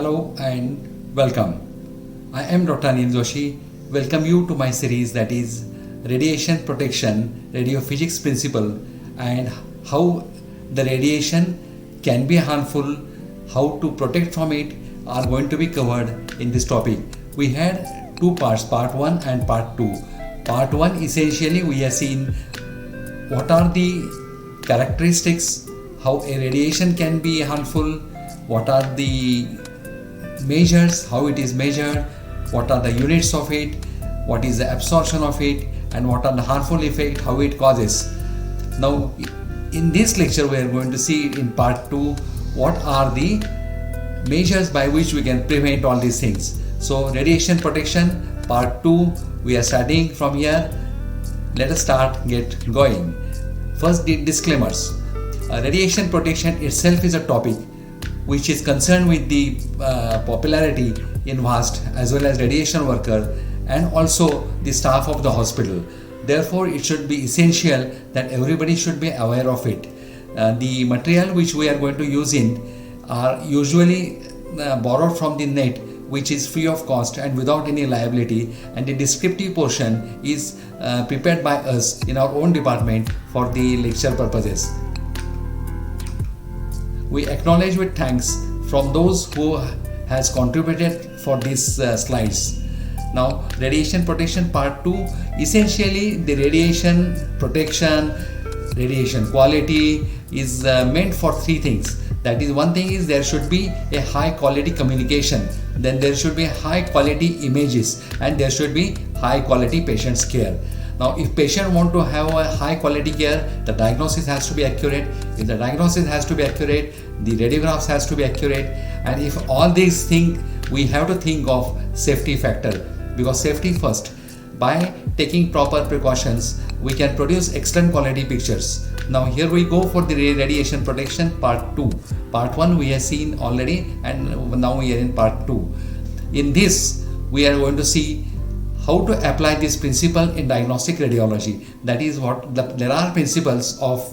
Hello and welcome. I am Dr. Anil Joshi. Welcome you to my series that is Radiation Protection, Radiophysics Principle, and how the radiation can be harmful, how to protect from it are going to be covered in this topic. We had two parts, part 1 and part 2. Part 1 essentially we have seen what are the characteristics, how a radiation can be harmful, what are the measures, how it is measured, what are the units of it, what is the absorption of it, and what are the harmful effects, how it causes. Now in this lecture we are going to see in part 2 what are the measures by which we can prevent all these things. So radiation protection part 2 we are studying from here. Let us get going. First, the disclaimers. Radiation protection itself is a topic which is concerned with the popularity in vast as well as radiation worker and also the staff of the hospital. Therefore, it should be essential that everybody should be aware of it. The material which we are going to use in are usually borrowed from the net, which is free of cost and without any liability, and the descriptive portion is prepared by us in our own department for the lecture purposes. We acknowledge with thanks from those who has contributed for these slides. Now, radiation protection part 2, essentially the radiation protection, radiation quality is meant for three things. That is, one thing is there should be a high quality communication, then there should be high quality images, and there should be high quality patient's care. Now, if patient want to have a high quality care, the diagnosis has to be accurate. If the diagnosis has to be accurate, the radiographs has to be accurate, and if all these things, we have to think of safety factor, because safety first. By taking proper precautions, we can produce excellent quality pictures. Now here we go for the radiation protection part 2. Part 1 we have seen already, and now we are in part 2. In this we are going to see how to apply this principle in diagnostic radiology. That is what there are principles of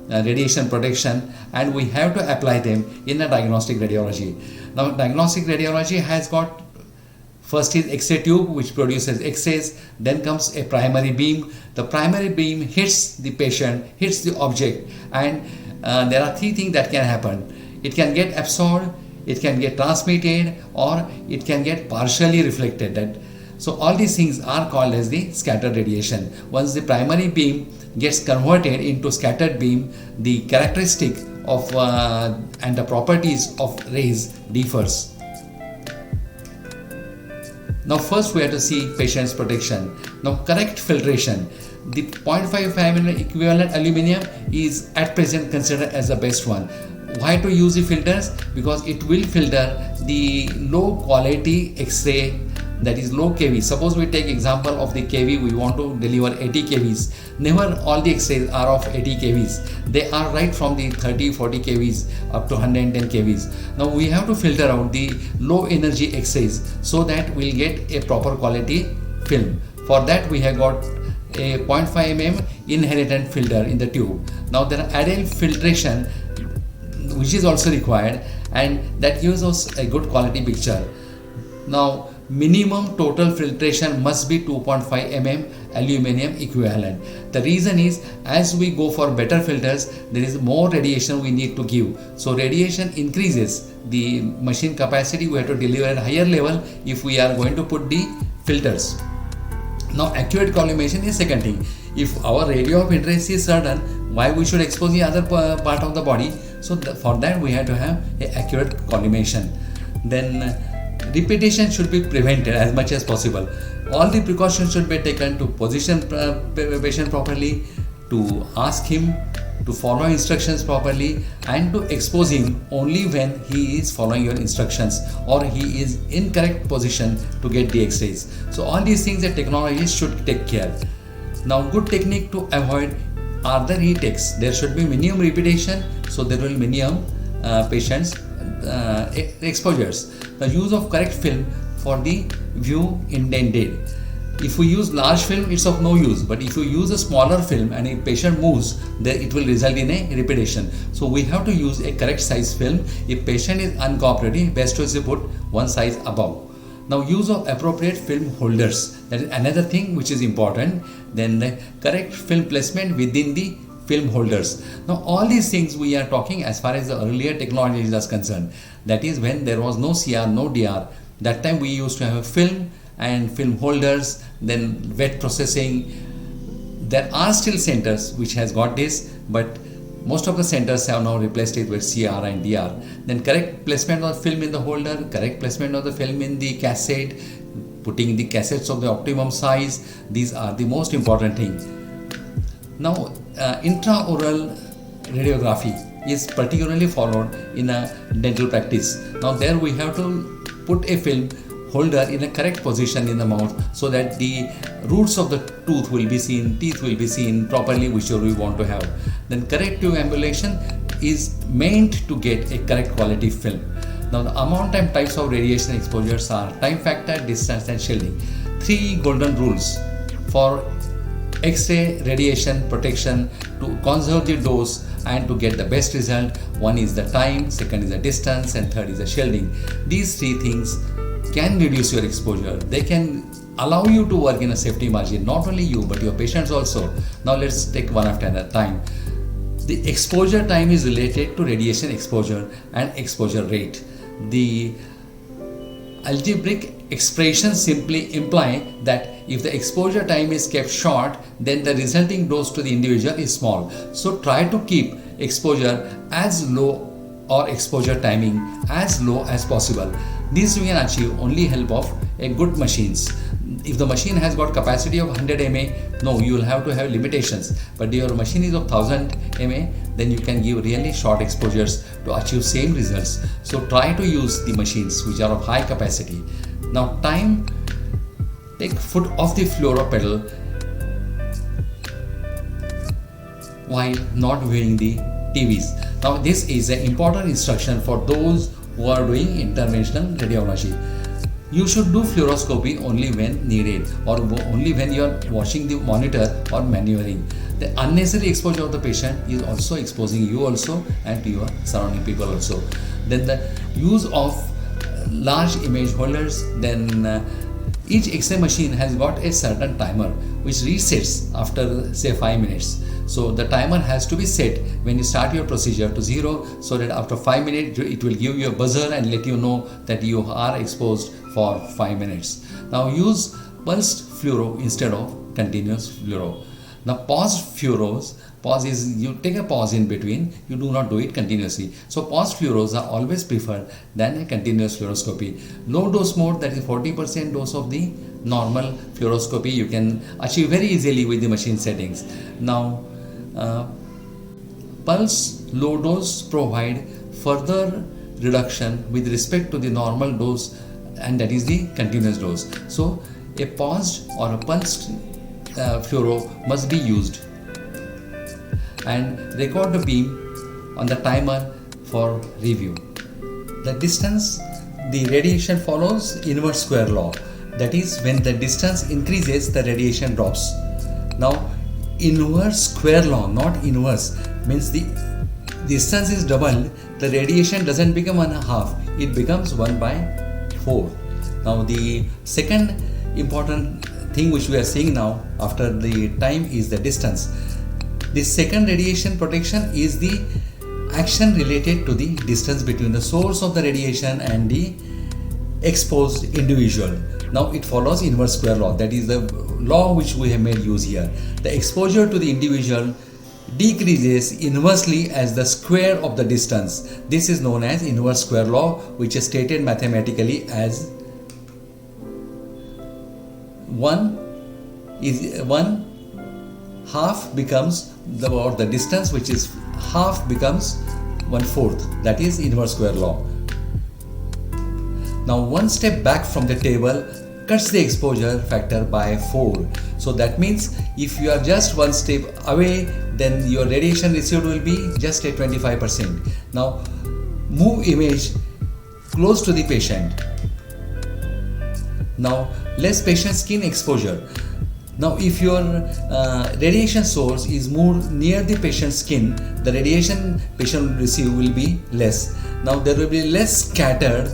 radiation protection, and we have to apply them in a diagnostic radiology. Now diagnostic radiology has got, first is X-ray tube which produces X-rays, then comes a primary beam. The primary beam hits the patient, hits the object, and there are three things that can happen. It can get absorbed, it can get transmitted, or it can get partially reflected. So all these things are called as the scattered radiation. Once the primary beam gets converted into scattered beam, the characteristic of and the properties of rays differs. Now first we have to see patient's protection. Now correct filtration. The 0.5 mm equivalent aluminium is at present considered as the best one. Why to use the filters? Because it will filter the low quality X-ray, that is low kV. Suppose we take example of the kV, we want to deliver 80 kVs. Never all the X-rays are of 80 kVs. They are right from the 30-40 kVs up to 110 kVs. Now we have to filter out the low energy X-rays so that we'll get a proper quality film. For that we have got a 0.5 mm inherent filter in the tube. Now there are added filtration which is also required, and that gives us a good quality picture. Now minimum total filtration must be 2.5 mm aluminium equivalent. The reason is, as we go for better filters, there is more radiation we need to give. So radiation increases the machine capacity. We have to deliver at higher level if we are going to put the filters. Now accurate collimation is second thing. If our radio of interest is certain, why we should expose the other part of the body? So for that we have to have a accurate collimation. Then repetition should be prevented as much as possible. All the precautions should be taken to position patient properly, to ask him to follow instructions properly, and to expose him only when he is following your instructions or he is in correct position to get the X-rays. So all these things that technologists should take care. Now good technique to avoid are the retakes. There should be minimum repetition, so there will be minimum patients exposures. The use of correct film for the view indented. If we use large film, it's of no use. But if you use a smaller film and a patient moves, then it will result in a repetition. So we have to use a correct size film. If patient is uncooperative, best is to put one size above. Now, use of appropriate film holders. That is another thing which is important. Then the correct film placement within the film holders. Now, all these things we are talking as far as the earlier technology is concerned. That is when there was no CR, no DR. That time we used to have a film and film holders, then wet processing. There are still centers which has got this, but most of the centers have now replaced it with CR and DR. Then correct placement of film in the holder, correct placement of the film in the cassette, putting the cassettes of the optimum size. These are the most important things. Now, intraoral radiography is particularly followed in a dental practice. Now, there we have to put a film holder in a correct position in the mouth so that the roots of the tooth will be seen, teeth will be seen properly, whichever we want to have. Then corrective ambulation is meant to get a correct quality film. Now, the amount and types of radiation exposures are time factor, distance and shielding. 3 golden rules for X-ray radiation protection to conserve the dose and to get the best result. One is the time, second is the distance, and third is the shielding. These 3 things can reduce your exposure. They can allow you to work in a safety margin, not only you but your patients also. Now let's take one after another. Time. The exposure time is related to radiation exposure and exposure rate. The algebraic expressions simply imply that if the exposure time is kept short, then the resulting dose to the individual is small. So try to keep exposure as low or exposure timing as low as possible. This we can achieve only help of a good machines. If the machine has got capacity of 100 mA, no, you will have to have limitations. But your machine is of 1000 mA, then you can give really short exposures to achieve same results. So try to use the machines which are of high capacity. Now time, take foot off the fluoro pedal while not viewing the TVs. Now this is an important instruction for those who are doing interventional radiology. You should do fluoroscopy only when needed or only when you are watching the monitor or maneuvering. The unnecessary exposure of the patient is also exposing you also and to your surrounding people also. Then the use of large image holders. Then each X-ray machine has got a certain timer which resets after say 5 minutes. So the timer has to be set when you start your procedure to 0, so that after 5 minutes it will give you a buzzer and let you know that you are exposed for 5 minutes. Now use pulsed fluoro instead of continuous fluoro. Now paused fluoros, pause is you take a pause in between, you do not do it continuously. So paused fluoros are always preferred than a continuous fluoroscopy. Low dose mode, that is 40% dose of the normal fluoroscopy, you can achieve very easily with the machine settings. Now pulse low dose provide further reduction with respect to the normal dose, and that is the continuous dose. So a paused or a pulsed fluoro must be used, and record the beam on the timer for review. The distance, the radiation follows inverse square law. That is, when the distance increases, the radiation drops. Now inverse square law, not inverse, means the distance is doubled, the radiation doesn't become 1/2, it becomes 1/4. Now the second important thing which we are seeing now after the time is the distance. The second radiation protection is the action related to the distance between the source of the radiation and the exposed individual. Now it follows inverse square law, that is the law which we have made use here. The exposure to the individual decreases inversely as the square of the distance. This is known as inverse square law, which is stated mathematically as 1/2 becomes the distance, which is half becomes 1/4. That is inverse square law. Now one step back from the table cuts the exposure factor by 4. So that means if you are just one step away, then your radiation received will be just a 25%. Now move image close to the patient. Now less patient skin exposure. Now, if your radiation source is moved near the patient's skin, the radiation patient will receive will be less. Now, there will be less scattered,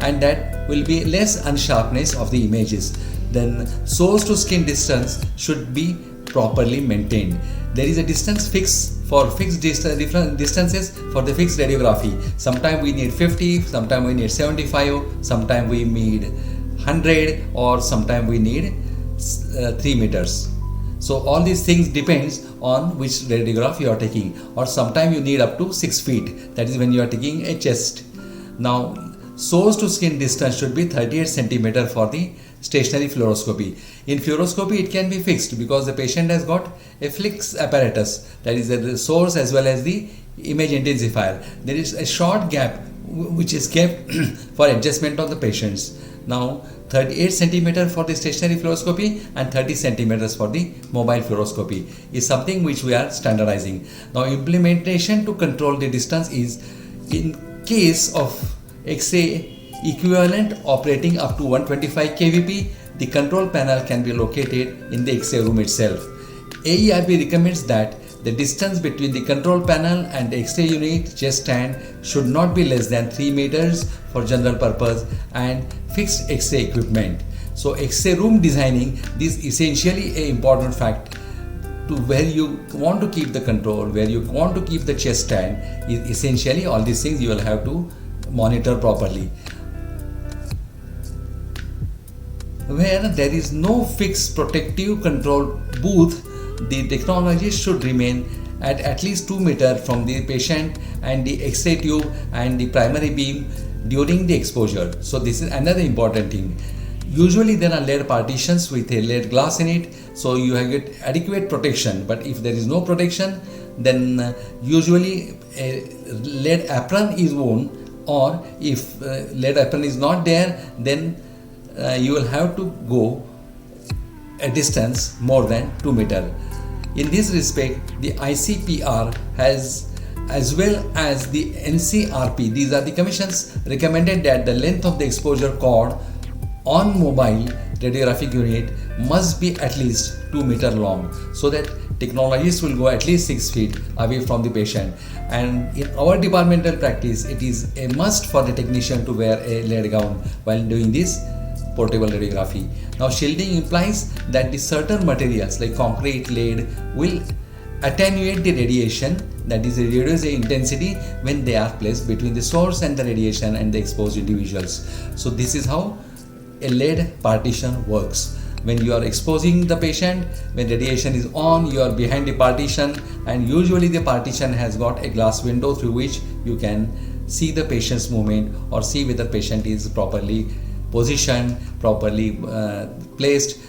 and that will be less unsharpness of the images. Then, source to skin distance should be properly maintained. There is a distance fixed for fixed different distances for the fixed radiography. Sometimes we need 50, sometimes we need 75, sometimes we need 100, or sometimes we need 3 meters. So all these things depends on which radiograph you are taking, or sometimes you need up to 6 feet, that is when you are taking a chest. Now, source to skin distance should be 38 centimeter for the stationary fluoroscopy. In fluoroscopy it can be fixed because the patient has got a fixed apparatus, that is the source as well as the image intensifier. There is a short gap which is kept for adjustment of the patients. Now 38 centimeter for the stationary fluoroscopy and 30 centimeters for the mobile fluoroscopy is something which we are standardizing. Now implementation to control the distance is, in case of X-ray equivalent operating up to 125 kVp, the control panel can be located in the X-ray room itself. AERB recommends that the distance between the control panel and the X-ray unit chest stand should not be less than 3 meters for general purpose and fixed X-ray equipment. So X-ray room designing, this is essentially an important fact to where you want to keep the control, where you want to keep the chest stand, is essentially all these things you will have to monitor properly. Where there is no fixed protective control booth, the technology should remain at least 2 meters from the patient and the X-ray tube and the primary beam during the exposure. So this is another important thing. Usually there are lead partitions with a lead glass in it, so you have get adequate protection. But if there is no protection, then usually a lead apron is worn, or if lead apron is not there, then you will have to go a distance more than 2 meters. In this respect, the ICPR has, as well as the NCRP, these are the commissions, recommended that the length of the exposure cord on mobile radiographic unit must be at least 2 meters long, so that technologists will go at least 6 feet away from the patient. And in our departmental practice, it is a must for the technician to wear a lead gown while doing this portable radiography. Now, shielding implies that the certain materials like concrete, lead will attenuate the radiation, that is reduce the intensity when they are placed between the source and the radiation and the exposed individuals. So this is how a lead partition works. When you are exposing the patient, when radiation is on, you are behind the partition, and usually the partition has got a glass window through which you can see the patient's movement or see whether patient is properly positioned, properly placed,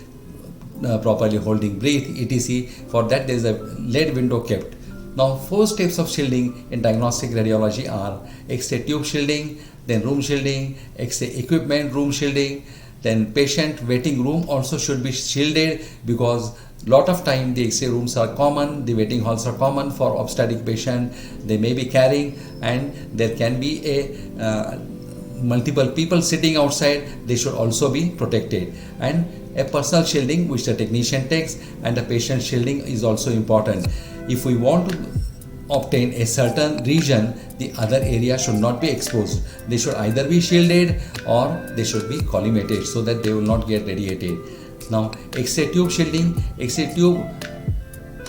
properly holding breath, etc. For that there is a lead window kept. Now 4 steps of shielding in diagnostic radiology are X-ray tube shielding, then room shielding, X-ray equipment room shielding, then patient waiting room also should be shielded, because lot of time the X-ray rooms are common, the waiting halls are common for obstetric patient, they may be carrying, and there can be a multiple people sitting outside, they should also be protected. And a personal shielding which the technician takes, and the patient shielding is also important. If we want to obtain a certain region, the other area should not be exposed. They should either be shielded or they should be collimated so that they will not get radiated. Now, X-ray tube shielding. X-ray tube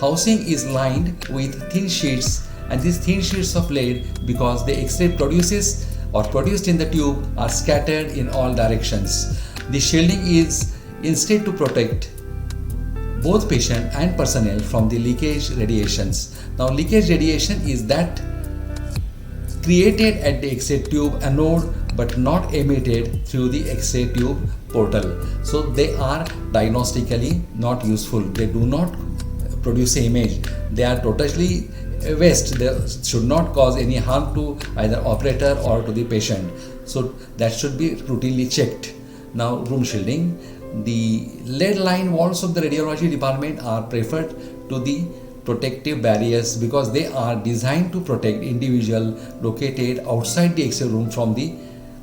housing is lined with thin sheets, and these thin sheets of lead, because the X-ray produced in the tube are scattered in all directions. The shielding is instead to protect both patient and personnel from the leakage radiations. Now, leakage radiation is that created at the X-ray tube anode but not emitted through the X-ray tube portal. So they are diagnostically not useful. They do not produce an image. They are totally waste. They should not cause any harm to either operator or to the patient. So that should be routinely checked. Now, room shielding. The lead line walls of the radiology department are preferred to the protective barriers because they are designed to protect individual located outside the X-ray room from the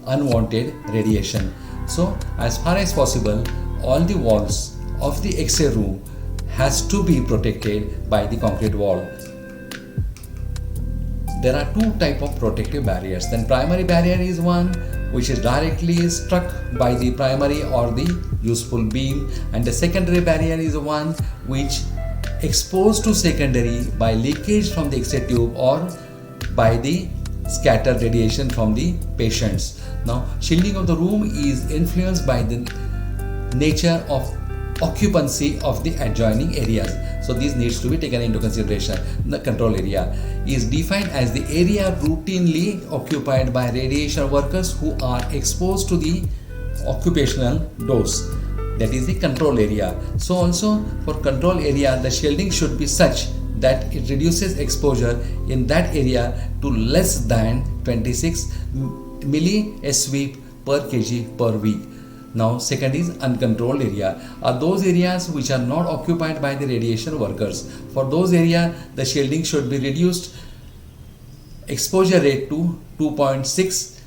unwanted radiation. So as far as possible, all the walls of the X-ray room has to be protected by the concrete wall. There are two types of protective barriers. Then primary barrier is one which is directly struck by the primary or the useful beam, and the secondary barrier is one which exposed to secondary by leakage from the X-ray tube or by the scattered radiation from the patients. Now, shielding of the room is influenced by the nature of occupancy of the adjoining areas. So this needs to be taken into consideration. The control area is defined as the area routinely occupied by radiation workers who are exposed to the occupational dose. That is the control area. So also for control area, the shielding should be such that it reduces exposure in that area to less than 26 milli SV per kg per week. Now, second is uncontrolled area, are those areas which are not occupied by the radiation workers. For those areas, the shielding should be reduced exposure rate to 2.6,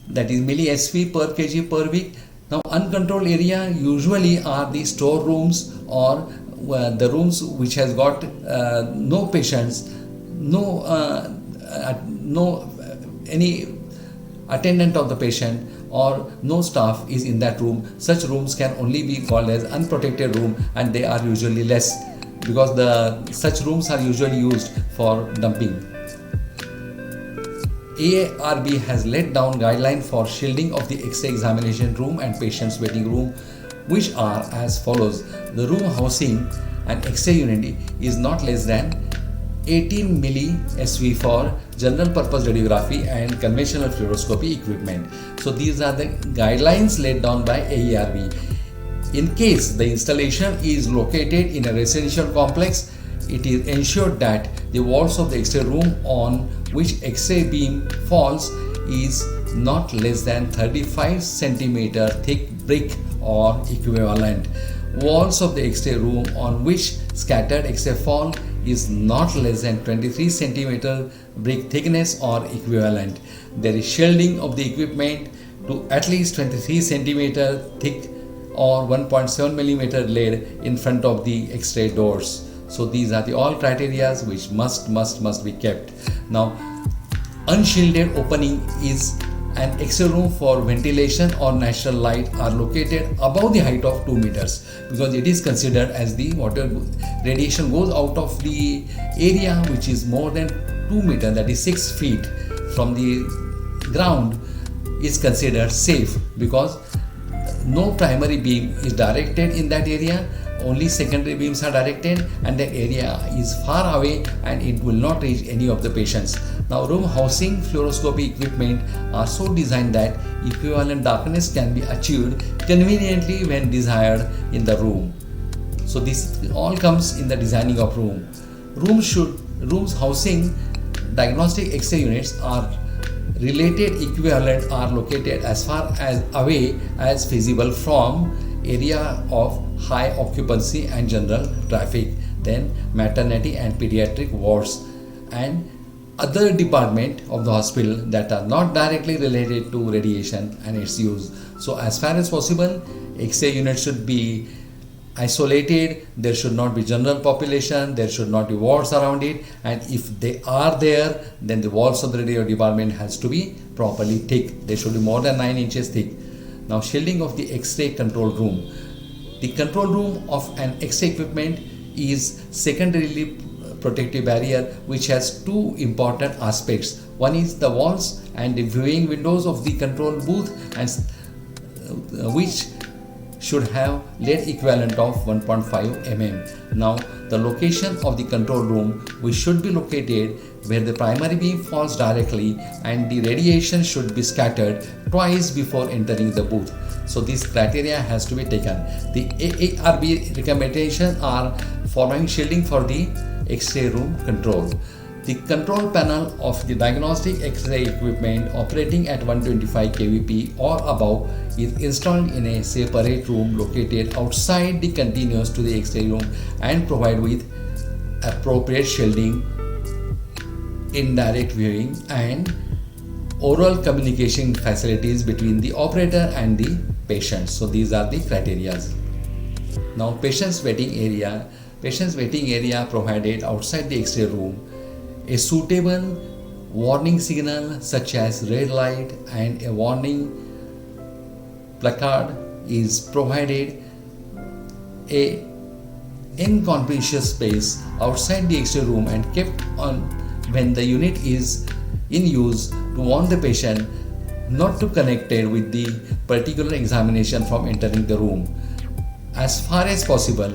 that is milli SV per kg per week. Now, uncontrolled area usually are the store rooms or the rooms which has got no patients, no any attendant of the patient or no staff is in that room. Such rooms can only be called as unprotected room, and they are usually less because such rooms are usually used for dumping. AARB has laid down guidelines for shielding of the X-ray examination room and patient's waiting room, which are as follows. The room housing an X-ray unit is not less than 18 milli SV for general purpose radiography and conventional fluoroscopy equipment. So these are the guidelines laid down by AARB. In case the installation is located in a residential complex, it is ensured that the walls of the X-ray room on which X-ray beam falls is not less than 35 cm thick brick or equivalent. Walls of the X-ray room on which scattered X-ray fall is not less than 23 cm brick thickness or equivalent. There is shielding of the equipment to at least 23 cm thick or 1.7 mm lead in front of the X-ray doors. So these are the all criteria which must be kept. Now, unshielded opening is an X-ray room for ventilation or natural light are located above the height of 2 meters, because it is considered as the water radiation goes out of the area which is more than 2 meters, that is 6 feet from the ground, is considered safe because no primary beam is directed in that area, only secondary beams are directed, and that area is far away and it will not reach any of the patients. Now, room housing fluoroscopy equipment are so designed that equivalent darkness can be achieved conveniently when desired in the room. So this all comes in the designing of room. Rooms housing diagnostic X-ray units are related equivalent are located as far as away as feasible from area of high occupancy and general traffic, then maternity and pediatric wards and other department of the hospital that are not directly related to radiation and its use. So as far as possible, X-ray units should be isolated, there should not be general population, there should not be wards around it, and if they are there, then the walls of the radio department has to be properly thick. They should be more than 9 inches thick. Now, shielding of the X-ray control room. The control room of an X-ray equipment is secondarily protective barrier which has two important aspects. One is the walls and the viewing windows of the control booth, and which should have lead equivalent of 1.5 mm. Now, the location of the control room, which should be located where the primary beam falls directly and the radiation should be scattered twice before entering the booth. So this criteria has to be taken. The AARB recommendations are following shielding for the X-ray room control. The control panel of the diagnostic X-ray equipment operating at 125 kVp or above is installed in a separate room located outside the continuous to the X-ray room and provide with appropriate shielding, indirect viewing and oral communication facilities between the operator and the patient. So these are the criteria. Now, patient's waiting area. Patient's waiting area provided outside the X-ray room. A suitable warning signal such as red light and a warning placard is provided. A inconspicuous space outside the X-ray room and kept on when the unit is in use to warn the patient not to connected with the particular examination from entering the room. As far as possible,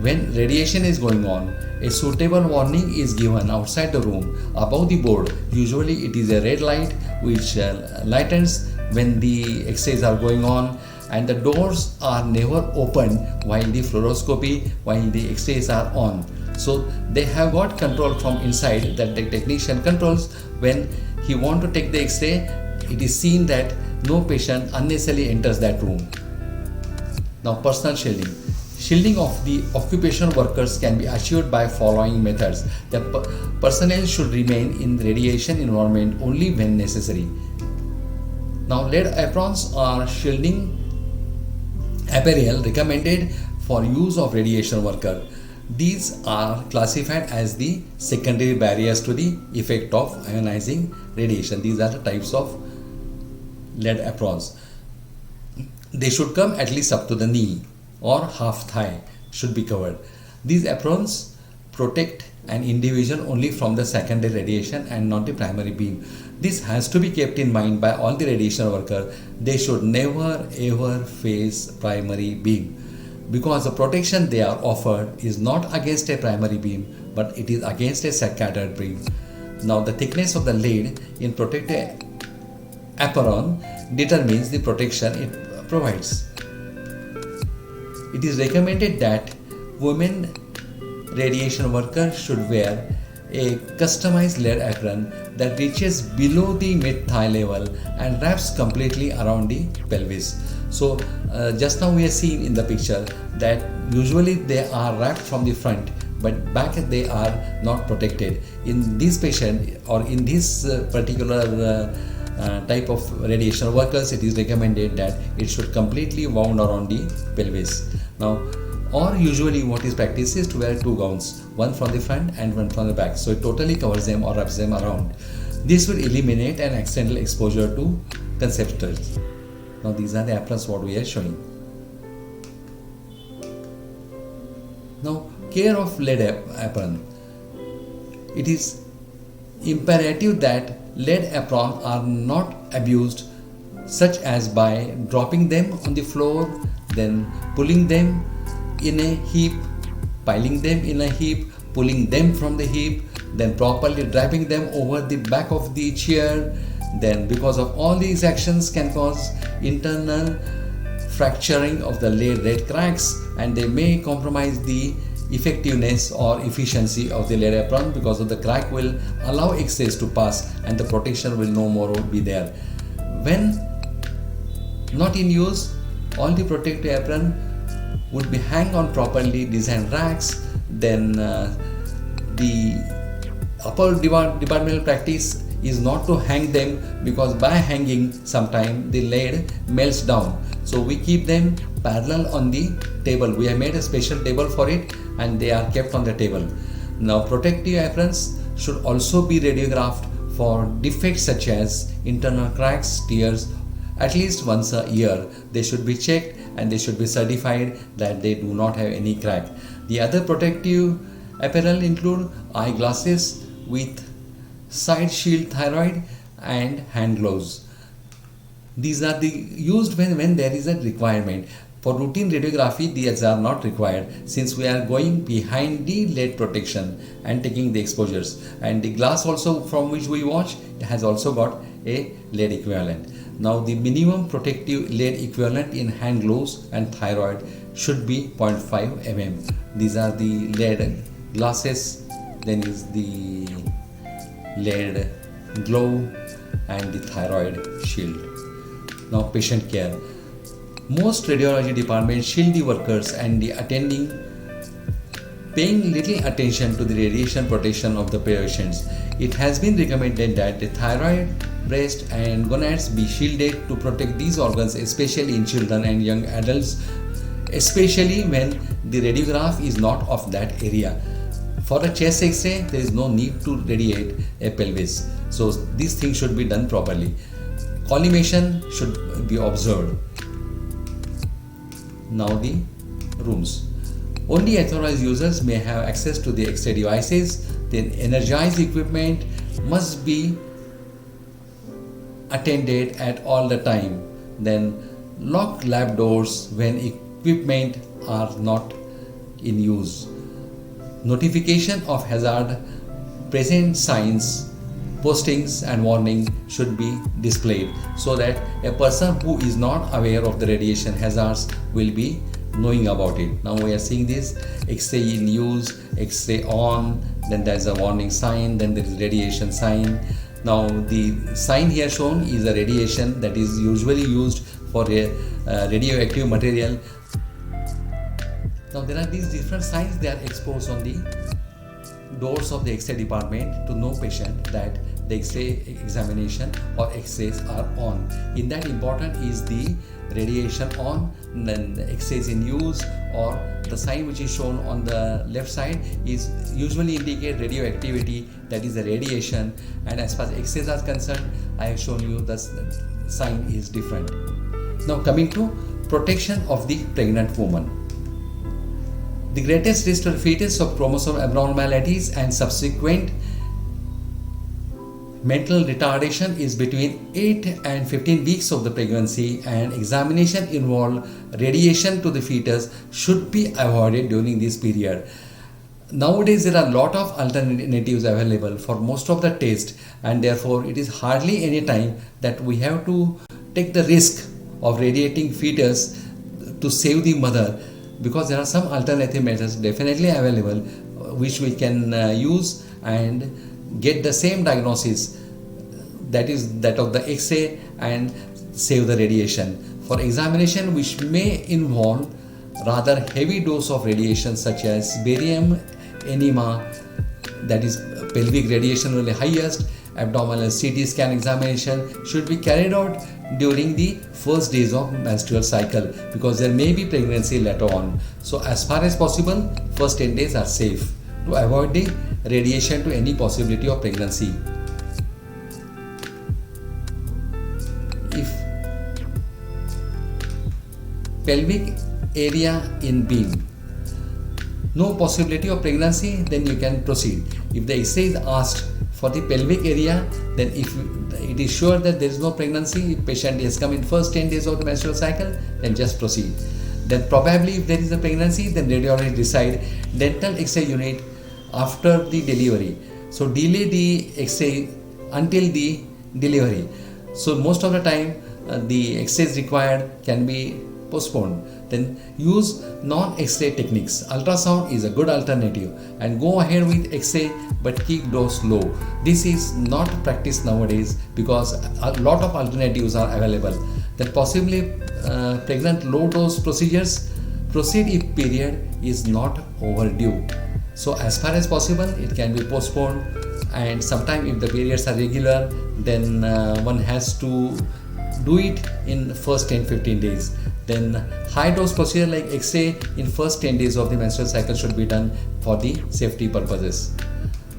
when radiation is going on, a suitable warning is given outside the room above the board. Usually it is a red light which lightens when the X-rays are going on, and the doors are never opened while the fluoroscopy, while the X-rays are on. So they have got control from inside, that the technician controls. When he want to take the X-ray, it is seen that no patient unnecessarily enters that room. Now, personal shielding. Shielding of the occupational workers can be assured by following methods. The personnel should remain in the radiation environment only when necessary. Now, lead aprons are shielding apparel recommended for use of radiation worker. These are classified as the secondary barriers to the effect of ionizing radiation. These are the types of lead aprons. They should come at least up to the knee or half thigh should be covered. These aprons protect an individual only from the secondary radiation and not the primary beam. This has to be kept in mind by all the radiation workers. They should never ever face primary beam, because the protection they are offered is not against a primary beam, but it is against a scattered beam. Now, the thickness of the lead in protective apron determines the protection it provides. It is recommended that women radiation workers should wear a customized lead apron that reaches below the mid-thigh level and wraps completely around the pelvis. So just now we are seeing in the picture that usually they are wrapped from the front, but back they are not protected. In this patient or in this particular type of radiation workers, it is recommended that it should completely wound around the pelvis. Now, or usually what is practiced is to wear two gowns, one from the front and one from the back, so it totally covers them or wraps them around. This will eliminate an accidental exposure to conceptors. Now, these are the aprons what we are showing. Now, care of lead apron. It is imperative that lead aprons are not abused, such as by dropping them on the floor, then pulling them in a heap, piling them in a heap, pulling them from the heap, then properly dragging them over the back of the chair. Then, because of all these actions, can cause internal fracturing of the lead cracks, and they may compromise the effectiveness or efficiency of the lead apron, because of the crack will allow X-rays to pass and the protection will no more be there. When not in use, all the protective apron would be hang on properly designed racks. Then the upper departmental practice is not to hang them, because by hanging sometime the lead melts down. So we keep them parallel on the table. We have made a special table for it and they are kept on the table. Now, protective aprons should also be radiographed for defects such as internal cracks, tears. At least once a year they should be checked and they should be certified that they do not have any crack. The other protective apparel include eyeglasses with side shield thyroid and hand gloves. These are used when there is a requirement. For routine radiography, these are not required, since we are going behind the lead protection and taking the exposures. And the glass also from which we watch has also got a lead equivalent. Now, the minimum protective lead equivalent in hand gloves and thyroid should be 0.5 mm. These are the lead glasses, then is the lead glove and the thyroid shield. Now, patient care. Most radiology departments shield the workers and the attending, paying little attention to the radiation protection of the patients. It has been recommended that the thyroid, breast and gonads be shielded to protect these organs, especially in children and young adults. especially when the radiograph is not of that area. For a chest X-ray, there is no need to radiate a pelvis. So these things should be done properly. Collimation should be observed. Now the rooms. Only authorized users may have access to the X-ray devices. Then energized equipment must be attended at all the time. Then lock lab doors when equipment are not in use. Notification of hazard present signs, postings and warning should be displayed so that a person who is not aware of the radiation hazards will be knowing about it. Now we are seeing this X-ray in use, X-ray on, then there is a warning sign, then there is radiation sign. Now the sign here shown is a radiation that is usually used for a radioactive material. Now there are these different signs, they are exposed on the doors of the X-ray department to know patient that the X-ray examination or X-rays are on. In that important is the radiation on, then the X-rays in use, or the sign which is shown on the left side is usually indicate radioactivity, that is the radiation, and as far as X-rays are concerned, I have shown you the sign is different. Now coming to protection of the pregnant woman. The greatest risk to the fetus of chromosome abnormalities and subsequent mental retardation is between 8 and 15 weeks of the pregnancy, and examination involved radiation to the fetus should be avoided during this period. Nowadays there are a lot of alternatives available for most of the tests, and therefore it is hardly any time that we have to take the risk of radiating fetus to save the mother, because there are some alternative methods definitely available which we can use and get the same diagnosis, that is that of the X-ray, and save the radiation. For examination which may involve rather heavy dose of radiation such as barium enema, that is pelvic radiation really highest, abdominal CT scan examination should be carried out during the first days of menstrual cycle, because there may be pregnancy later on. So as far as possible, first 10 days are safe to avoid the radiation to any possibility of pregnancy. If pelvic area in beam, no possibility of pregnancy, then you can proceed. If the X-ray is asked for the pelvic area, then if it is sure that there is no pregnancy, if patient has come in first 10 days of the menstrual cycle, then just proceed. Then probably if there is a pregnancy, then radiologist decide dental X-ray unit after the delivery. So delay the X-ray until the delivery. So most of the time the X-rays required can be postponed. Then use non-X-ray techniques. Ultrasound is a good alternative, and go ahead with X-ray but keep dose low. This is not practiced nowadays because a lot of alternatives are available. Then possibly pregnant low dose procedures, proceed if period is not overdue. So as far as possible it can be postponed, and sometimes if the periods are regular, then one has to do it in first 10-15 days. Then high dose procedure like X-ray in first 10 days of the menstrual cycle should be done for the safety purposes.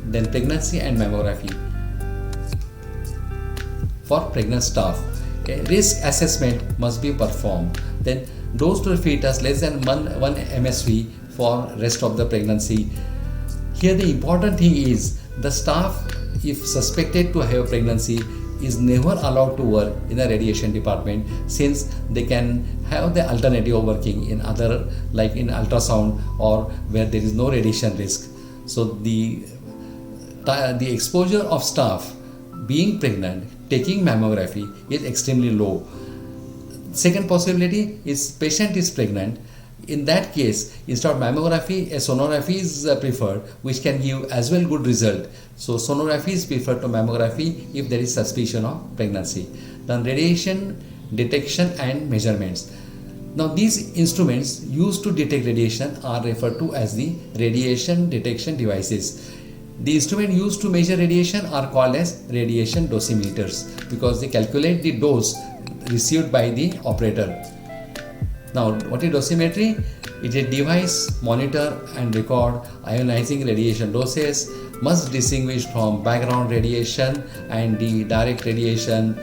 Then pregnancy and mammography. For pregnant staff, a risk assessment must be performed. Then dose to the fetus less than 1 MSV for rest of the pregnancy. Here the important thing is the staff, if suspected to have pregnancy, is never allowed to work in a radiation department, since they can have the alternative of working in other, like in ultrasound or where there is no radiation risk. So the exposure of staff being pregnant taking mammography is extremely low. Second possibility is patient is pregnant. In that case, instead of mammography, a sonography is preferred, which can give as well good result. So sonography is preferred to mammography if there is suspicion of pregnancy. Then radiation detection and measurements. Now these instruments used to detect radiation are referred to as the radiation detection devices. The instrument used to measure radiation are called as radiation dosimeters, because they calculate the dose received by the operator. Now, what is dosimetry? It is a device monitor and record ionizing radiation doses, must distinguish from background radiation and the direct radiation.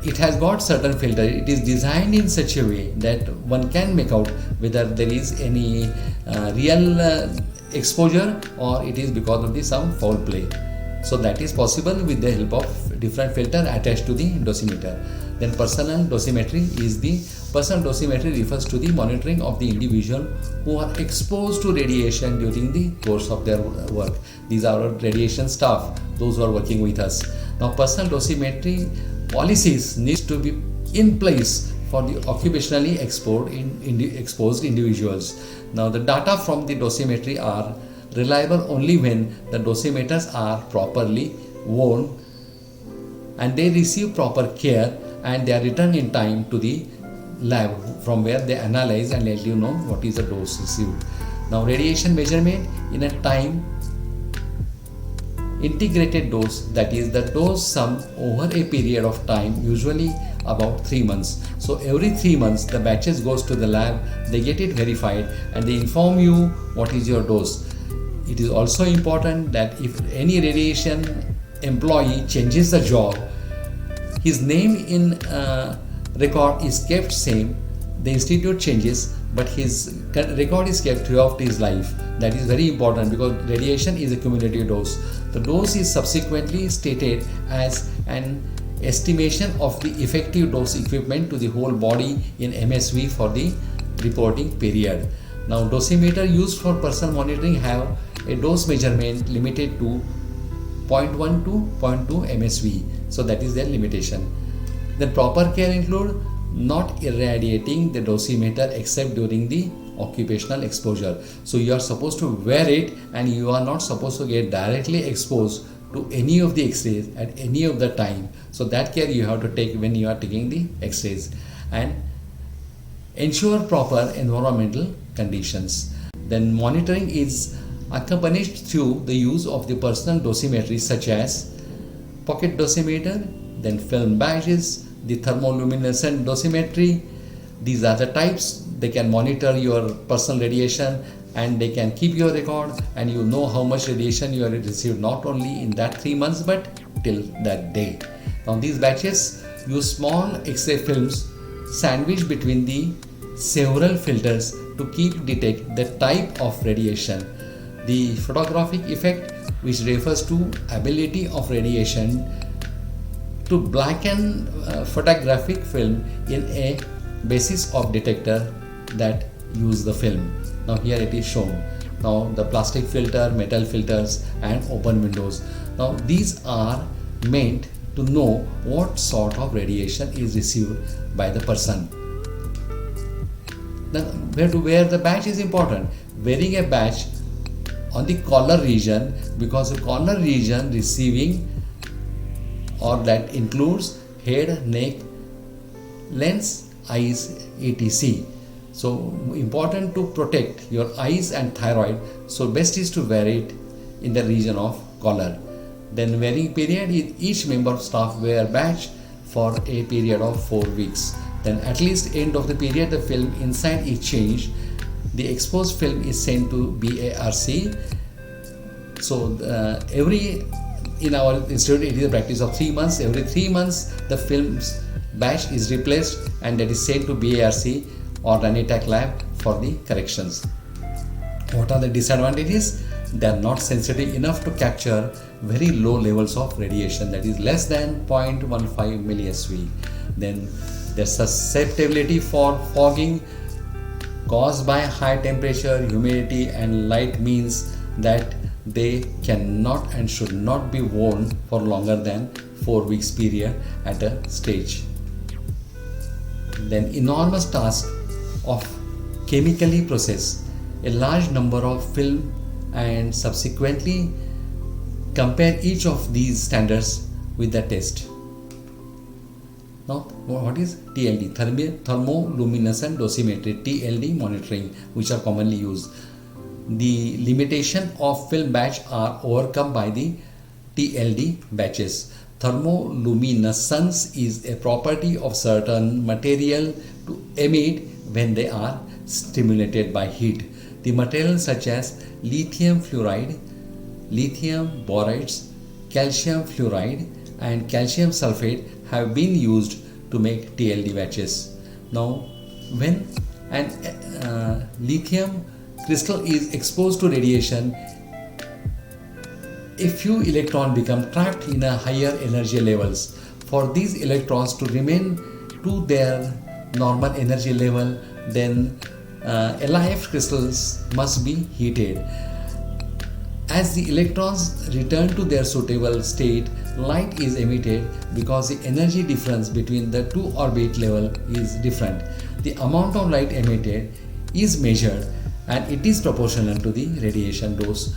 It has got certain filter. It is designed in such a way that one can make out whether there is any real exposure or it is because of the some foul play. So that is possible with the help of different filter attached to the dosimeter. Then personal dosimetry refers to the monitoring of the individual who are exposed to radiation during the course of their work. These are our radiation staff, those who are working with us. Now, personal dosimetry policies needs to be in place for the occupationally exposed individuals. Now, the data from the dosimetry are reliable only when the dosimeters are properly worn and they receive proper care and they are returned in time to the lab from where they analyze and let you know what is the dose received. Now, radiation measurement in a time integrated dose, that is the dose sum over a period of time, usually about 3 months. So every 3 months the batches goes to the lab, they get it verified and they inform you what is your dose. It is also important that if any radiation employee changes the job, his name in record is kept same. The institute changes, but his record is kept throughout his life. That is very important because radiation is a cumulative dose. The dose is subsequently stated as an estimation of the effective dose equivalent to the whole body in MSV for the reporting period. Now, dosimeter used for personal monitoring have a dose measurement limited to 0.1 to 0.2 MSV. So that is their limitation. Then proper care include not irradiating the dosimeter except during the occupational exposure. So you are supposed to wear it and you are not supposed to get directly exposed to any of the x-rays at any of the time. So that care you have to take when you are taking the x-rays, and ensure proper environmental conditions. Then monitoring is accompanied through the use of the personal dosimetry such as pocket dosimeter, then film badges, the thermoluminescent dosimetry. These are the types. They can monitor your personal radiation and they can keep your record and you know how much radiation you have received not only in that 3 months but till that day. Now these batches use small X-ray films sandwiched between the several filters to detect the type of radiation. The photographic effect, which refers to ability of radiation to blacken photographic film in a basis of detector that use the film. Now here it is shown. Now the plastic filter, metal filters and open windows. Now these are meant to know what sort of radiation is received by the person. Now where to wear the badge is important. Wearing a badge on the collar region, because the collar region receiving or that includes head, neck, lens, eyes, etc. So important to protect your eyes and thyroid, so best is to wear it in the region of collar. Then wearing period, each member of staff wear badge for a period of 4 weeks. Then at least end of the period the film inside is changed. The exposed film is sent to BARC. So in our institute it is a practice of 3 months. Every 3 months the film's batch is replaced and that is sent to BARC or Ranitech lab for the corrections. What are the disadvantages? They are not sensitive enough to capture very low levels of radiation, that is less than 0.15 millisv. Then their susceptibility for fogging caused by high temperature, humidity and light means that they cannot and should not be worn for longer than 4 weeks period at a stage. Then enormous task of chemically process a large number of film and subsequently compare each of these standards with the test. Now what is TLD? Thermoluminescent dosimetry, TLD monitoring, which are commonly used. The limitation of film batch are overcome by the TLD batches. Thermoluminescence is a property of certain material to emit when they are stimulated by heat. The materials such as lithium fluoride, lithium borates, calcium fluoride and calcium sulfate have been used to make TLD batches. Now, when an lithium crystal is exposed to radiation, a few electrons become trapped in a higher energy levels. For these electrons to remain to their normal energy level, then LiF crystals must be heated. As the electrons return to their suitable state, light is emitted because the energy difference between the two orbit level is different. The amount of light emitted is measured and it is proportional to the radiation dose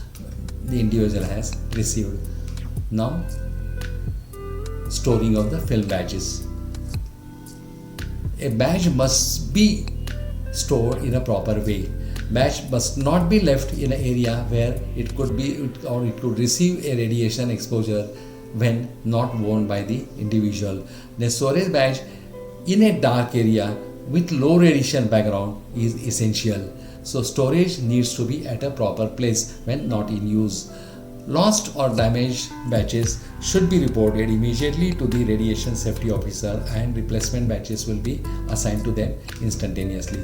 the individual has received. Now, storing of the film badges. A badge must be stored in a proper way. Badge must not be left in an area where it could be or it could receive a radiation exposure when not worn by the individual. The storage badge in a dark area with low radiation background is essential. So storage needs to be at a proper place when not in use. Lost or damaged batches should be reported immediately to the radiation safety officer and replacement batches will be assigned to them instantaneously.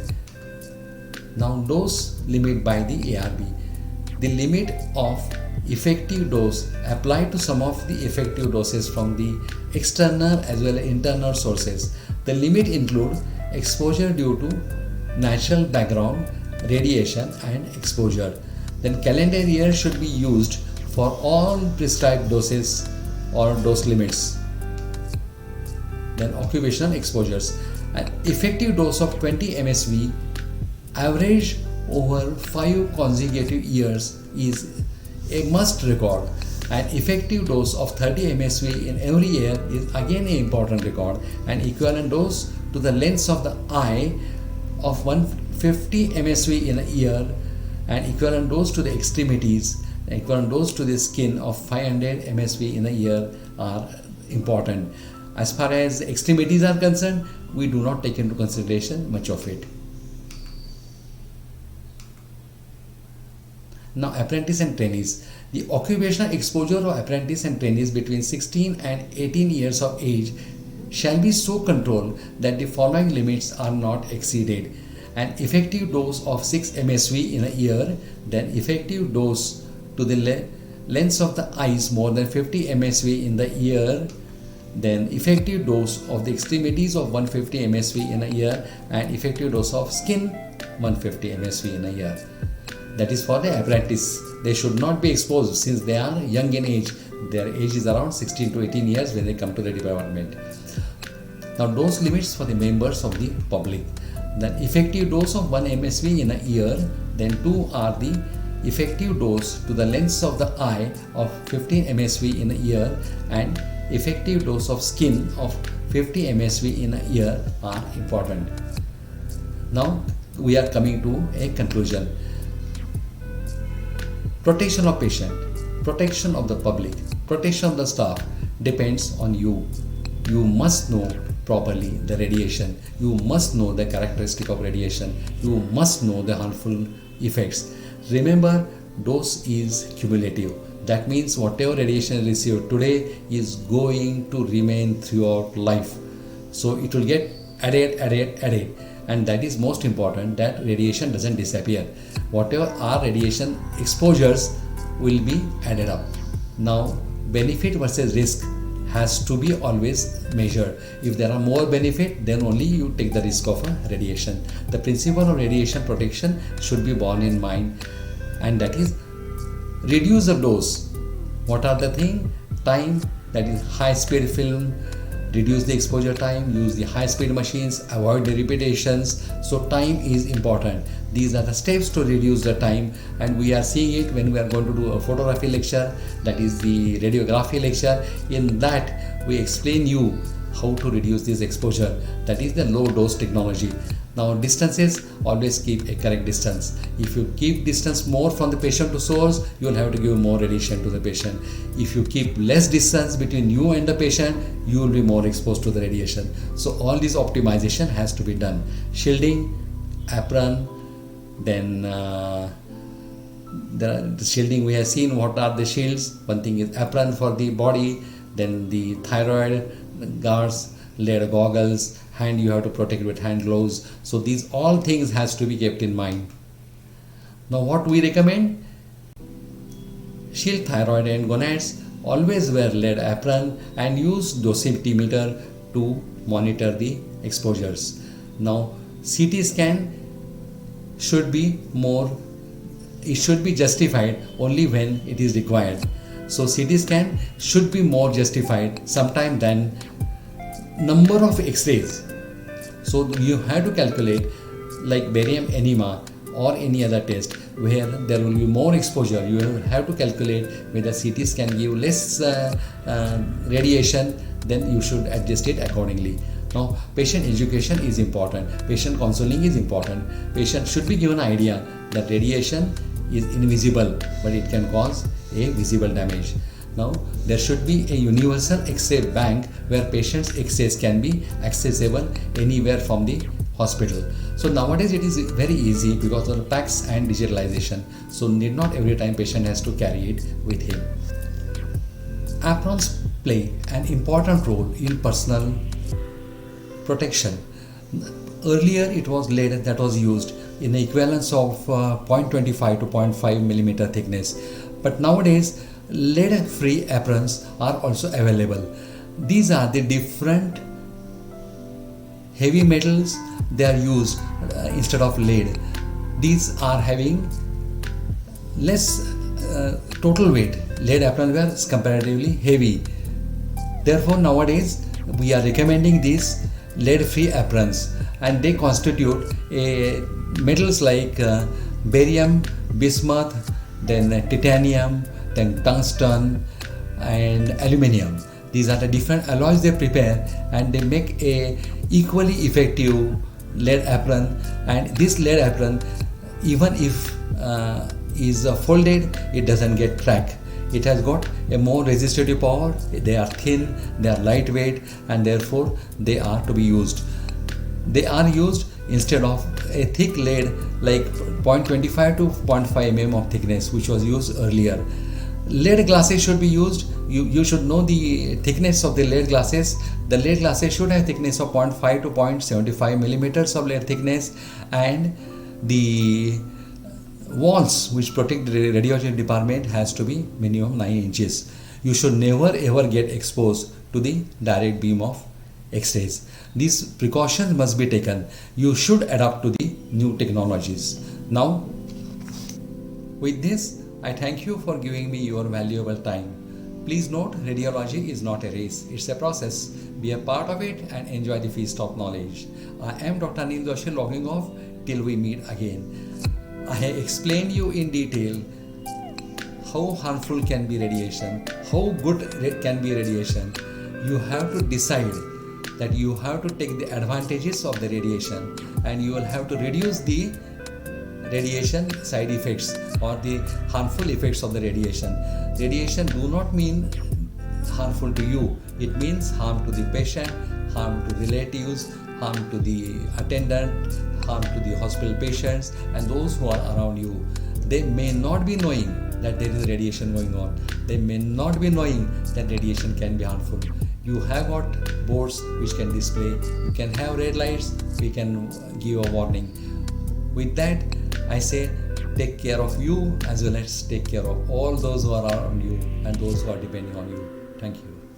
Now, dose limit by the ARB. The limit of effective dose applied to some of the effective doses from the external as well as internal sources. The limit include exposure due to natural background, radiation and exposure. Then calendar year should be used for all prescribed doses or dose limits. Then occupational exposures. An effective dose of 20 MSV average over 5 consecutive years is a must record. An effective dose of 30 MSV in every year is again an important record. An equivalent dose to the length of the eye of 150 MSV in a year, and equivalent dose to the extremities, equivalent dose to the skin of 500 MSV in a year are important. As far as extremities are concerned, we do not take into consideration much of it. Now, apprentice and trainees. The occupational exposure of apprentice and trainees between 16 and 18 years of age shall be so controlled that the following limits are not exceeded. An effective dose of 6 MSV in a year, then effective dose to the length of the eyes more than 50 MSV in the year, then effective dose of the extremities of 150 MSV in a year, and effective dose of skin 150 MSV in a year. That is for the apprentice. They should not be exposed since they are young in age. Their age is around 16 to 18 years when they come to the department. Now, dose limits for the members of the public. Then effective dose of 1 MSV in a year, then 2 are the effective dose to the length of the eye of 15 MSV in a year, and effective dose of skin of 50 MSV in a year are important. Now, we are coming to a conclusion. Protection of patient, protection of the public, protection of the staff depends on you. You must know properly the radiation. You must know the characteristic of radiation. You must know the harmful effects. Remember, dose is cumulative. That means whatever radiation received today is going to remain throughout life. So it will get added. And that is most important, that radiation doesn't disappear. Whatever are radiation exposures will be added up. Now, benefit versus risk has to be always measured. If there are more benefit, then only you take the risk of a radiation. The principle of radiation protection should be borne in mind, and that is reduce the dose. What are the things? Time, that is high speed film, reduce the exposure time, use the high speed machines, avoid the repetitions. So time is important. These are the steps to reduce the time, and we are seeing it when we are going to do a photography lecture, that is the radiography lecture. In that we explain you how to reduce this exposure, that is the low dose technology. Now, distances, always keep a correct distance. If you keep distance more from the patient to source, you will have to give more radiation to the patient. If you keep less distance between you and the patient, you will be more exposed to the radiation. So all this optimization has to be done. Shielding, apron, then the shielding we have seen. What are the shields? One thing is apron for the body, then the thyroid guards, lead goggles, hand you have to protect with hand gloves. So these all things has to be kept in mind. Now what we recommend? Shield thyroid and gonads, always wear lead apron and use dosimeter to monitor the exposures. Now CT scan should be more, it should be justified only when it is required. So CT scan should be more justified sometime than number of x-rays. So you have to calculate like barium enema or any other test where there will be more exposure. You will have to calculate whether CT scan give less radiation, then you should adjust it accordingly. Now patient education is important, patient counseling is important. Patient should be given an idea that radiation is invisible but it can cause a visible damage. Now there should be a universal X-ray bank where patients' X-rays can be accessible anywhere from the hospital. So nowadays it is very easy because of the PACS and digitalization. So need not every time patient has to carry it with him. Aprons play an important role in personal protection. Earlier it was lead that was used in the equivalence of 0.25 to 0.5 millimeter thickness. But nowadays lead-free aprons are also available. These are the different heavy metals they are used instead of lead. These are having less total weight. Lead aprons were comparatively heavy. Therefore nowadays we are recommending these lead-free aprons, and they constitute metals like barium, bismuth, then titanium, then tungsten and aluminium. These are the different alloys they prepare and they make a equally effective lead apron. And this lead apron, even if is folded, it doesn't get cracked. It has got a more resistive power. They are thin, they are lightweight, and therefore they are to be used. They are used instead of a thick lead like 0.25 to 0.5 mm of thickness which was used earlier. Lead glasses should be used. You should know the thickness of the lead glasses. The lead glasses should have thickness of 0.5 to 0.75 millimeters of lead thickness, and the walls which protect the radiology department has to be minimum 9 inches. You should never ever get exposed to the direct beam of X-rays. These precautions must be taken. You should adapt to the new technologies. Now, with this, I thank you for giving me your valuable time. Please note, radiology is not a race, it's a process. Be a part of it and enjoy the feast of knowledge. I am Dr. Anil Joshi logging off till we meet again. I have explained you in detail how harmful can be radiation, how good can be radiation. You have to decide that you have to take the advantages of the radiation, and you will have to reduce the radiation side effects or the harmful effects of the radiation. Radiation do not mean harmful to you. It means harm to the patient, harm to relatives, harm to the attendant, harm to the hospital patients and those who are around you. They may not be knowing that there is radiation going on. They may not be knowing that radiation can be harmful. You have got boards which can display. You can have red lights. We can give a warning. With that, I say take care of you as well as take care of all those who are around you and those who are depending on you. Thank you.